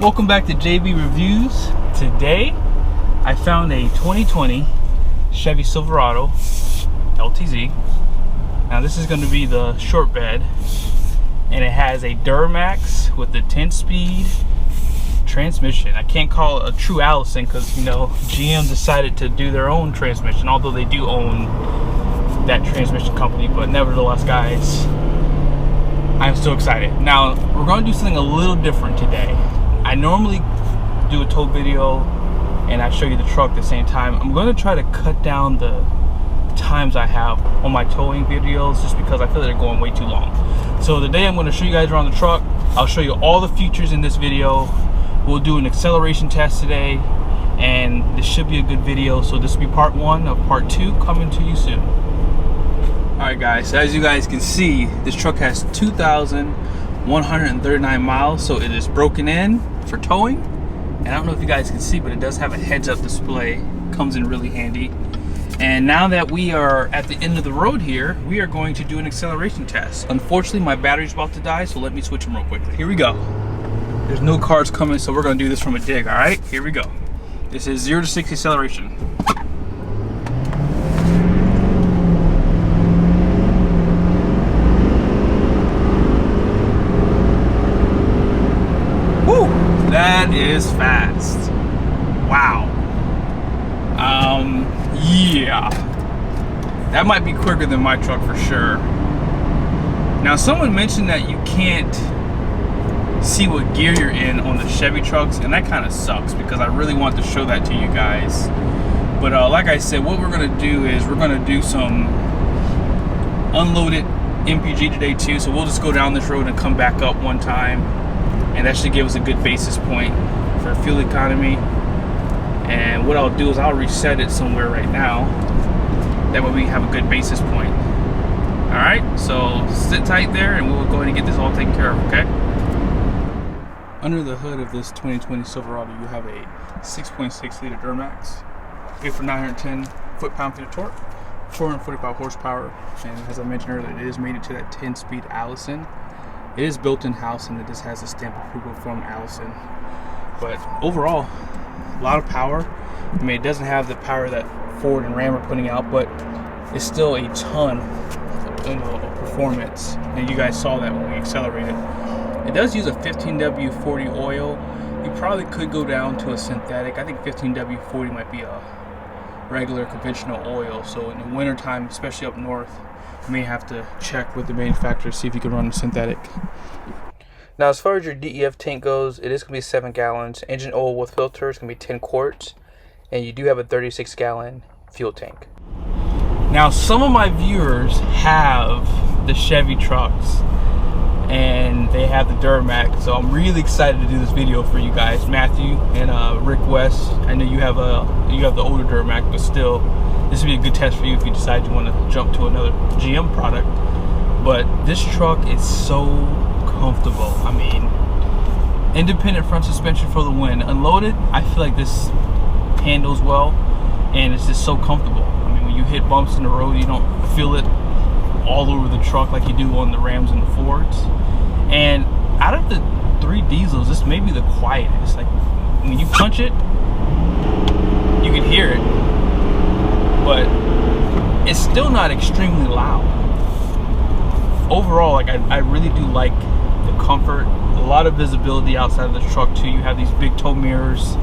Welcome back to JB Reviews. Today I found a 2020 Chevy Silverado LTZ. Now this is going to be the short bed, and it has a Duramax with the 10-speed transmission. I can't call it a true Allison because, you know, GM decided to do their own transmission, although they do own that transmission company. But nevertheless, guys, I'm so excited. Now we're going to do something a little different today. I normally do a tow video and I show you the truck at the same time. I'm going to try to cut down the times I have on my towing videos just because I feel they're going way too long. So today I'm going to show you guys around the truck. I'll show you all the features in this video. We'll do an acceleration test today, and this should be a good video. So this will be part one of part two coming to you soon. Alright guys, so as you guys can see, this truck has 2,139 miles, so it is broken in for towing. And I don't know if you guys can see, but it does have a heads-up display. Comes in really handy. And now that we are at the end of the road here, we are going to do an acceleration test. Unfortunately, my battery's about to die, so let me switch them real quickly. Here we go. There's no cars coming, so we're gonna do this from a dig, all right? Here we go. This is 0 to 60 acceleration. Woo! That is fast. Wow. Yeah. That might be quicker than my truck for sure. Now, someone mentioned that you can't see what gear you're in on the Chevy trucks, and that kind of sucks because I really want to show that to you guys. But like I said, what we're gonna do is we're gonna do some unloaded MPG today too. So we'll just go down this road and come back up one time, and that should give us a good basis point for fuel economy. And what I'll do is I'll reset it somewhere right now. That way we have a good basis point. All right, so sit tight there and we'll go ahead and get this all taken care of, okay? Under the hood of this 2020 Silverado, you have a 6.6 liter Duramax, good for 910 foot-pound-feet of torque, 445 horsepower, and as I mentioned earlier, it is mated to that 10-speed Allison. It is built in-house, and it just has a stamp of approval from Allison. But overall, a lot of power. I mean, it doesn't have the power that Ford and Ram are putting out, but it's still a ton of performance, and you guys saw that when we accelerated. It does use a 15W40 oil. You probably could go down to a synthetic. I think 15W40 might be a regular conventional oil, so in the winter time, especially up north, you may have to check with the manufacturer to see if you can run a synthetic. Now, as far as your DEF tank goes, it is going to be 7 gallons. Engine oil with filter is going to be 10 quarts. And you do have a 36-gallon fuel tank. Now, some of my viewers have the Chevy trucks, and they have the Duramax. So I'm really excited to do this video for you guys. Matthew and Rick West, I know you have the older Duramax, but still, this would be a good test for you if you decide you want to jump to another GM product. But this truck is so comfortable. I mean, independent front suspension for the win. Unloaded, I feel like this handles well, and it's just so comfortable. I mean, when you hit bumps in the road, you don't feel it all over the truck like you do on the Rams and the Fords. And out of the 3 diesels, this may be the quietest. Like, when you punch it, you can hear it, but it's still not extremely loud. Overall, like, I really do like the comfort. A lot of visibility outside of the truck too. You have these big tow mirrors,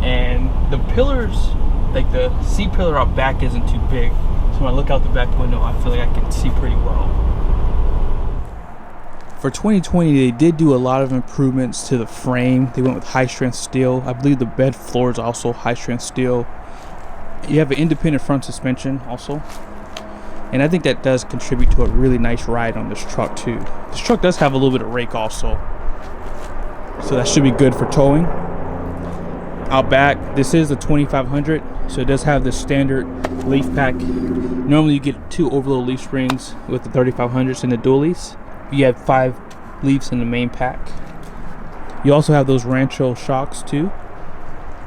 and the pillars, like the C-pillar out back isn't too big. So when I look out the back window, I feel like I can see pretty well. For 2020, they did do a lot of improvements to the frame. They went with high-strength steel. I believe the bed floor is also high-strength steel. You have an independent front suspension also. And I think that does contribute to a really nice ride on this truck too. This truck does have a little bit of rake also, so that should be good for towing. Out back, this is a 2500, so it does have the standard leaf pack. Normally you get 2 overload leaf springs with the 3500s and the dualies. You have 5 leaves in the main pack. You also have those Rancho shocks too.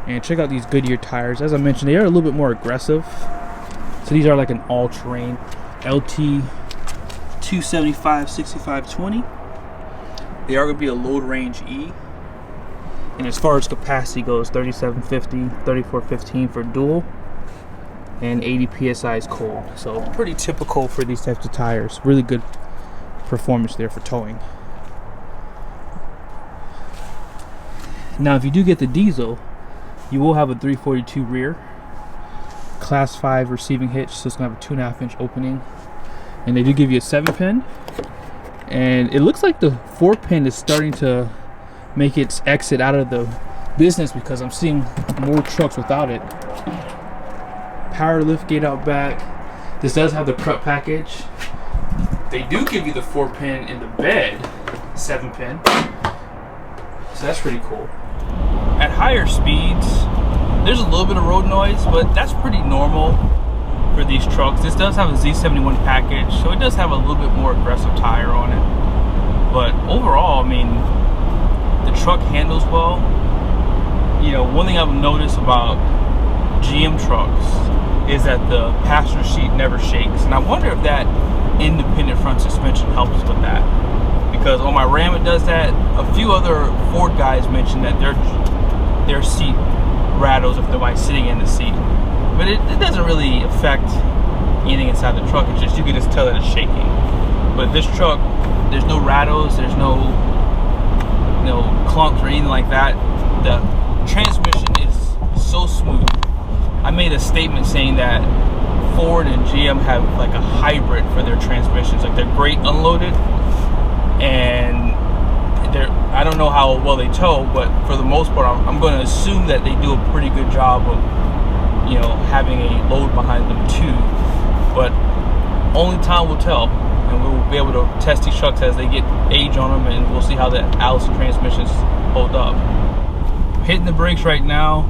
And check out these Goodyear tires. As I mentioned, they are a little bit more aggressive. So these are like an all-terrain LT 275 6520. They are going to be a load range E. And as far as capacity goes, 3750, 3415 for dual, and 80 psi is cold. So pretty typical for these types of tires. Really good performance there for towing. Now if you do get the diesel, you will have a 342 rear, class 5 receiving hitch, so it's gonna have a 2.5 inch opening, and they do give you a 7-pin, and it looks like the 4-pin is starting to make its exit out of the business because I'm seeing more trucks without it. Power lift gate out back. This does have the prep package. They do give you the 4-pin in the bed, 7-pin, so that's pretty cool. At higher speeds, there's a little bit of road noise, but that's pretty normal for these trucks. This does have a Z71 package, so it does have a little bit more aggressive tire on it. But overall, I mean, the truck handles well. You know, one thing I've noticed about GM trucks is that the passenger seat never shakes, and I wonder if that independent front suspension helps with that. Because on my Ram it does that. A few other Ford guys mentioned that their seat rattles if nobody's sitting in the seat, but it doesn't really affect anything inside the truck. It's just, you can just tell that it's shaking. But this truck, there's no rattles, there's no clumps or anything like that. The transmission is so smooth. I made a statement saying that Ford and GM have like a hybrid for their transmissions. Like, they're great unloaded, and I don't know how well they tow, but for the most part, I'm going to assume that they do a pretty good job of, you know, having a load behind them too. But only time will tell, and we'll be able to test these trucks as they get age on them, and we'll see how the Allison transmissions hold up. Hitting the brakes right now,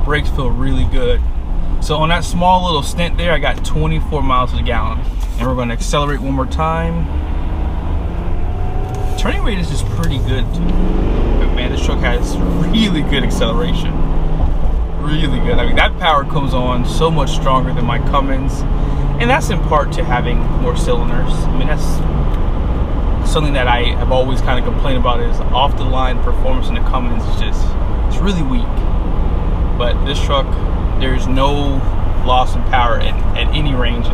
brakes feel really good. So on that small little stint there, I got 24 miles to the gallon, and we're going to accelerate one more time. Turning radius is pretty good too. But man, this truck has really good acceleration. Really good. I mean, that power comes on so much stronger than my Cummins, and that's in part to having more cylinders. I mean, that's something that I have always kind of complained about, is off the line performance in the Cummins is just, it's really weak. But this truck, there's no loss in power at any range.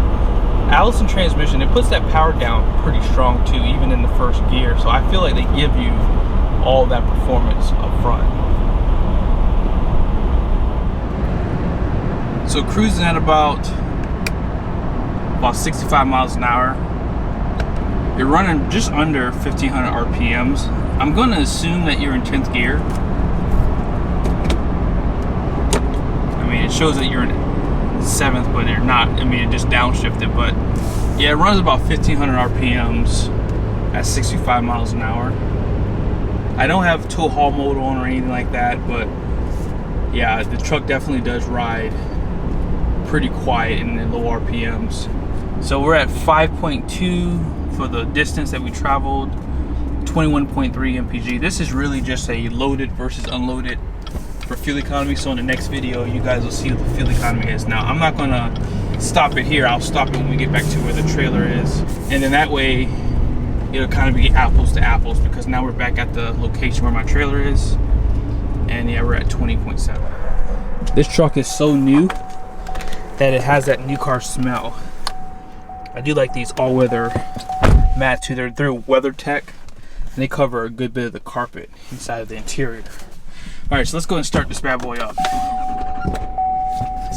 Allison transmission, it puts that power down pretty strong too, even in the first gear. So I feel like they give you all that performance up front. So cruising at about 65 miles an hour. You're running just under 1500 RPMs. I'm going to assume that you're in 10th gear. I mean, it shows that you're in 7th, but you're not. I mean, it just downshifted, but yeah, it runs about 1500 RPMs at 65 miles an hour. I don't have tow haul mode on or anything like that, but yeah, the truck definitely does ride pretty quiet in the low RPMs. So we're at 5.2 for the distance that we traveled, 21.3 mpg. This is really just a loaded versus unloaded for fuel economy. So in the next video, you guys will see what the fuel economy is. Now, I'm not gonna stop it here. I'll stop it when we get back to where the trailer is, and then that way it'll kind of be apples to apples, because now we're back at the location where my trailer is, and yeah, we're at 20.7. This truck is so new that it has that new car smell. I do like these all-weather mats too. They're WeatherTech, and they cover a good bit of the carpet inside of the interior. All right, so let's go and start this bad boy up.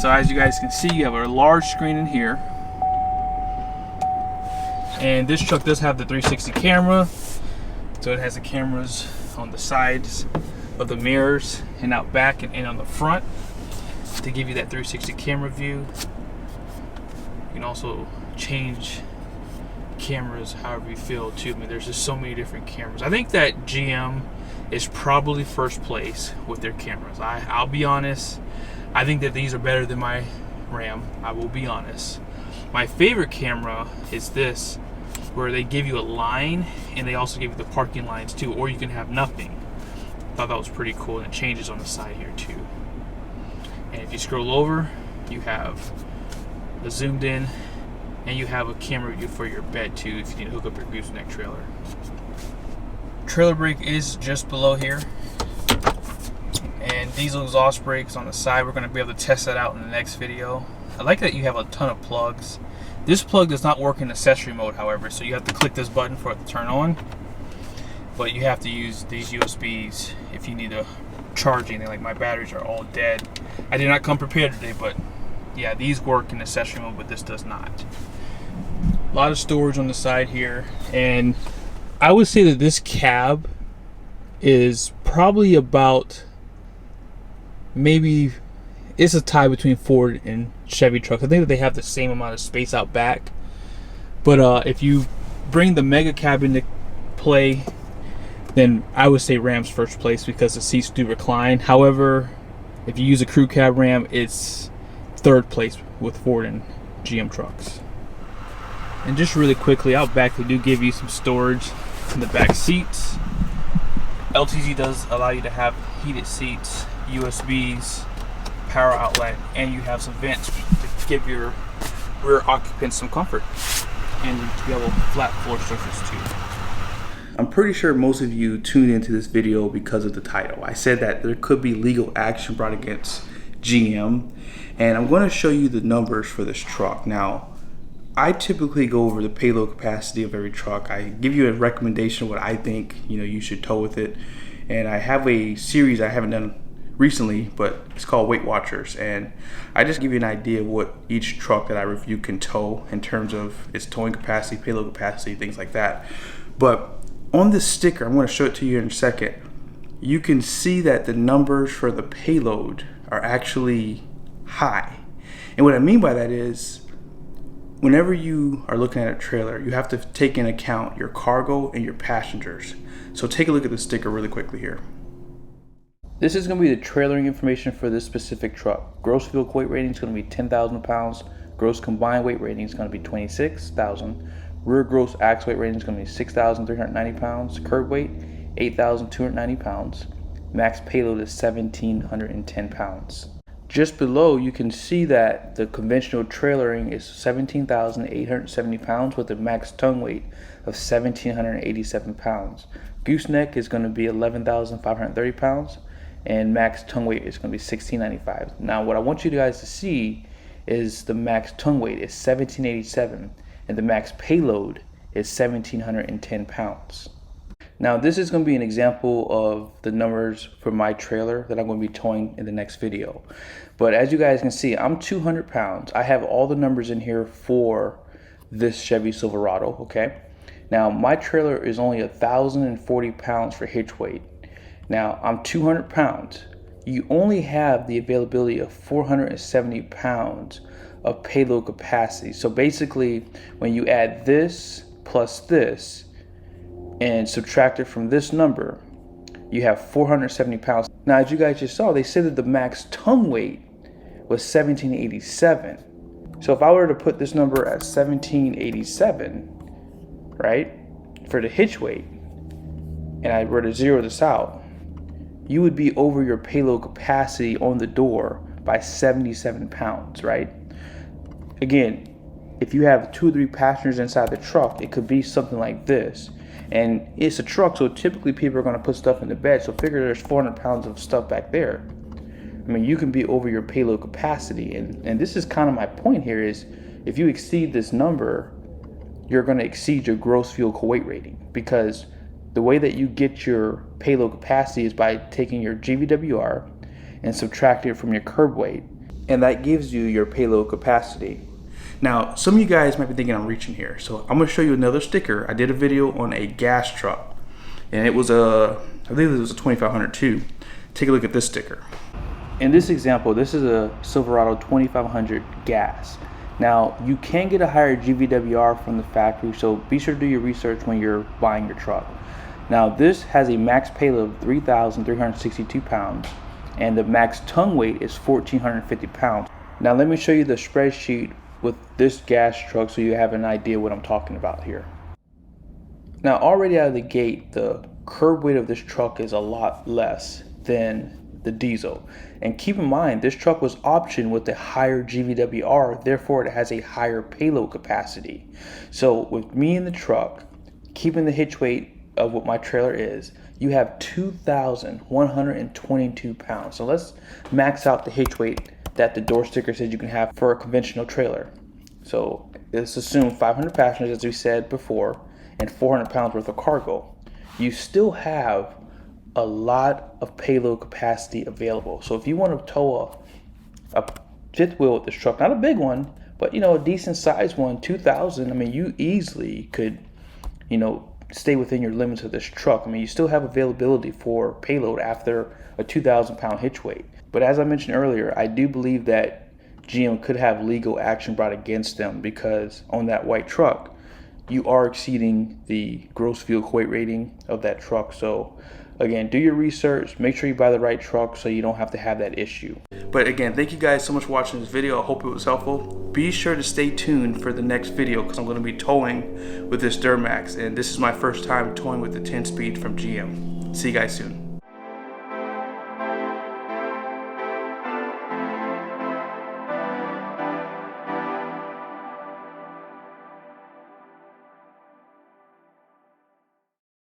So as you guys can see, you have a large screen in here, and this truck does have the 360 camera. So it has the cameras on the sides of the mirrors and out back and on the front to give you that 360 camera view. You can also change cameras however you feel too. I mean, there's just so many different cameras. I think that GM is probably first place with their cameras. I'll be honest, I think that these are better than my Ram. I will be honest. My favorite camera is this, where they give you a line and they also give you the parking lines too, or you can have nothing. Thought that was pretty cool, and it changes on the side here too. And if you scroll over, you have the zoomed in, and you have a camera view for your bed too if you need to hook up your gooseneck trailer. Trailer brake is just below here. and diesel exhaust brakes on the side. We're going to be able to test that out in the next video. I like that you have a ton of plugs. This plug does not work in accessory mode, however, so you have to click this button for it to turn on. But you have to use these USBs if you need to charge anything. Like my batteries are all dead. I did not come prepared today, but yeah, these work in accessory mode, but this does not. A lot of storage on the side here, and I would say that this cab is probably about, maybe it's a tie between Ford and Chevy trucks. I think that they have the same amount of space out back, but if you bring the mega cab into play, then I would say Ram's first place because the seats do recline. However, if you use a crew cab Ram, it's third place with Ford and GM trucks. And just really quickly, out back they do give you some storage in the back seats. LTZ does allow you to have heated seats, USBs, power outlet, and you have some vents to give your rear occupants some comfort, and you have a flat floor surface too. I'm pretty sure most of you tuned into this video because of the title. I said that there could be legal action brought against GM, and I'm going to show you the numbers for this truck. Now, I typically go over the payload capacity of every truck. I give you a recommendation of what I think you should tow with it, and I have a series I haven't done recently, but it's called Weight Watchers, and I just give you an idea of what each truck that I review can tow in terms of its towing capacity, payload capacity, things like that. But on this sticker, I'm going to show it to you in a second, you can see that the numbers for the payload are actually high. And what I mean by that is, whenever you are looking at a trailer, you have to take into account your cargo and your passengers. So take a look at the sticker really quickly here. This is going to be the trailering information for this specific truck. Gross vehicle weight rating is going to be 10,000 pounds. Gross combined weight rating is going to be 26,000. Rear gross axle weight rating is going to be 6,390 pounds. Curb weight, 8,290 pounds. Max payload is 1,710 pounds. Just below, you can see that the conventional trailering is 17,870 pounds with a max tongue weight of 1,787 pounds. Gooseneck is going to be 11,530 pounds, and max tongue weight is going to be 1,695. Now, what I want you guys to see is the max tongue weight is 1,787, and the max payload is 1,710 pounds. Now, this is going to be an example of the numbers for my trailer that I'm going to be towing in the next video. But as you guys can see, I'm 200 pounds. I have all the numbers in here for this Chevy Silverado, okay? Now, my trailer is only 1,040 pounds for hitch weight. Now, I'm 200 pounds. You only have the availability of 470 pounds of payload capacity. So basically, when you add this plus this, and subtract it from this number, you have 470 pounds. Now, as you guys just saw, they said that the max tongue weight was 1,787. So if I were to put this number at 1,787, right, for the hitch weight, and I were to zero this out, you would be over your payload capacity on the door by 77 pounds, right? Again, if you have 2 or 3 passengers inside the truck, it could be something like this. And it's a truck, so typically people are going to put stuff in the bed. So figure there's 400 pounds of stuff back there. I mean, you can be over your payload capacity. And this is kind of my point here is, if you exceed this number, you're going to exceed your gross vehicle weight rating. Because the way that you get your payload capacity is by taking your GVWR and subtracting it from your curb weight. And that gives you your payload capacity. Now, some of you guys might be thinking I'm reaching here, so I'm going to show you another sticker. I did a video on a gas truck, and it was I believe it was a 2500 too. Take a look at this sticker. In this example, this is a Silverado 2500 gas. Now, you can get a higher GVWR from the factory, so be sure to do your research when you're buying your truck. Now, this has a max payload of 3,362 pounds, and the max tongue weight is 1,450 pounds. Now, let me show you the spreadsheet with this gas truck so you have an idea what I'm talking about here. Now, already out of the gate, the curb weight of this truck is a lot less than the diesel. And keep in mind, this truck was optioned with a higher GVWR, therefore it has a higher payload capacity. So with me in the truck, keeping the hitch weight of what my trailer is, you have 2,122 pounds. So let's max out the hitch weight that the door sticker says you can have for a conventional trailer. So let's assume 500 passengers, as we said before, and 400 pounds worth of cargo. You still have a lot of payload capacity available. So if you want to tow a fifth wheel with this truck, not a big one, but a decent sized one, 2,000, I mean, you easily could, stay within your limits of this truck. I mean, you still have availability for payload after a 2,000 pound hitch weight. But as I mentioned earlier, I do believe that GM could have legal action brought against them, because on that white truck, you are exceeding the gross vehicle weight rating of that truck. So again, do your research, make sure you buy the right truck so you don't have to have that issue. But again, thank you guys so much for watching this video. I hope it was helpful. Be sure to stay tuned for the next video, because I'm going to be towing with this Duramax, and this is my first time towing with the 10-speed from GM. See you guys soon.